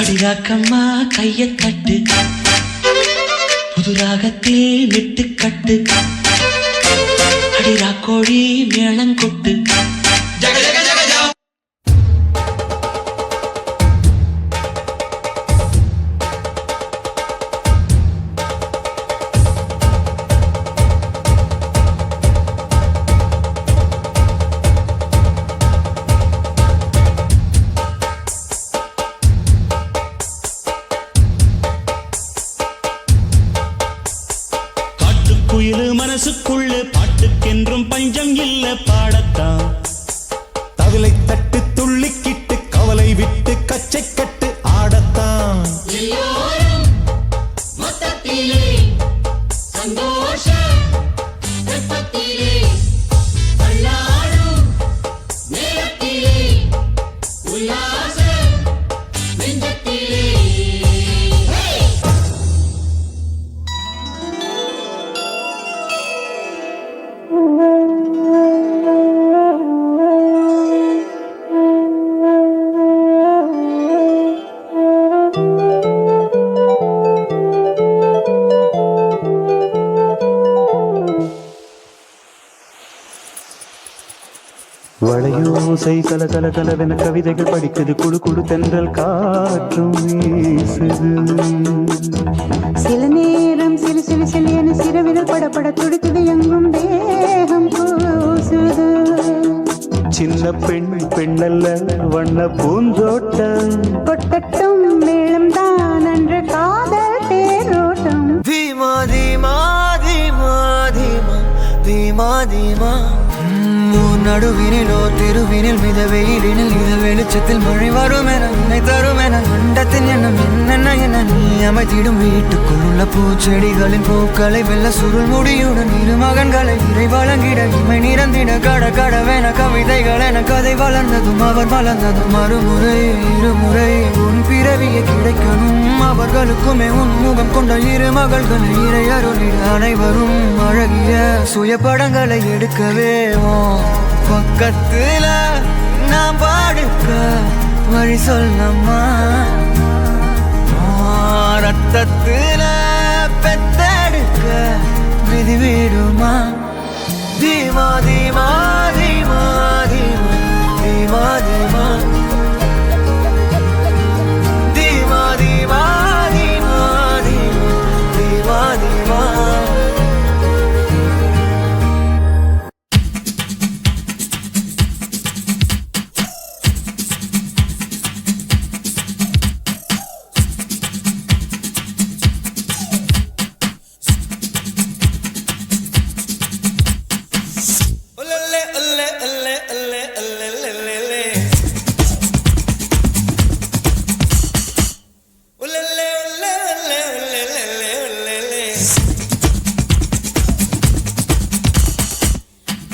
அடிராக்கம்மா கைய தட்டு புதுராகத்தே விட்டு கட்டு அடிராக்கோழி மேளங்கொட்டு குயிலு மனசுக்குள்ள பாட்டுக்கென்றும் பஞ்சம் இல்ல பாடத்தான் தவிலை தட்டு துள்ளிக்கிட்டு கவலை விட்டு கச்சை கட்டு ஆடத்தான் வளையோசை கல கல கலவென கவிதைகள் படிக்குது குழு குழு தென்றல் காற்றும் வீசுது சில நேரம் சிறு சிறு சிலியன சிறுவிரல் படப்பட துடிக்குது எங்கும் தேகம் கூசுது சின்ன பெண் பெண்ணல்ல வண்ண பூந்தோட்டம் கொட்டட்டும் மேளம் தான் அன்று காதல் தேரோட்டம் தீமா தீமா தீமா தீமா தீமா தீமா நடுவினிலோ தெருவினில் மித வெயிலினில் இத வெளிச்சத்தில் மழை வரும் என நினை தரும் என அண்டத்தின் எண்ணம் என்னென்ன என நீ அமைத்திடும் வீட்டுக்குள்ள பூச்செடிகளின் பூக்களை வெள்ள சுருள் முடியுடன் இரு மகன்களை இறை வழங்கிட இமை நிறந்திட கட கடவென கவிதைகள் என கதை வளர்ந்ததும் அவர் வளர்ந்ததும் மறுமுறை இருமுறை உன் பிறவியை கிடைக்கணும் அவர்களுக்குமே உன் முகம் கொண்ட இரு மகள்களை இறை அருளிட அனைவரும் அழகிய சுய படங்களை எடுக்கவே பக்கத்துல நான் பாடுக்க வழி சொல்லம்மா ரத்தத்துல பெத்தெடுக்க விதி விடுமா தீமா தீமா தீமா தீமா தீமா தீமா தீமா தீமா தீமா தீமா தீமா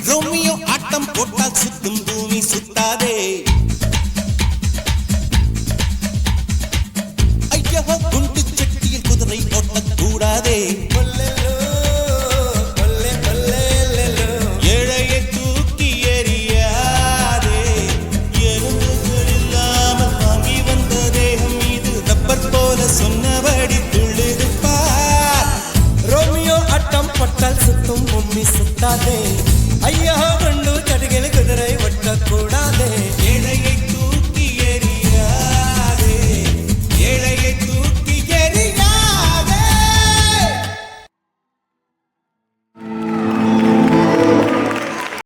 ரோமியோ ஆட்டம் போட்டால் சுத்தும் பூமி சுத்தாதே ஐயோ குண்டு சட்டியில் குதிரை ஓட்டக்கூடாதே ஏழையை தூக்கி எறியாதே எறும்புகள் இல்லாமல் வாங்கி வந்த தேகம் மீது ரப்பர் போல சொன்னபடி துள்ளிருப்பார் ரோமியோ ஆட்டம் போட்டால் சுத்தும் பூமி சுத்தாதே ஐயா குண்டு சட்டியில் குதிரை ஓட்டக்கூடாதே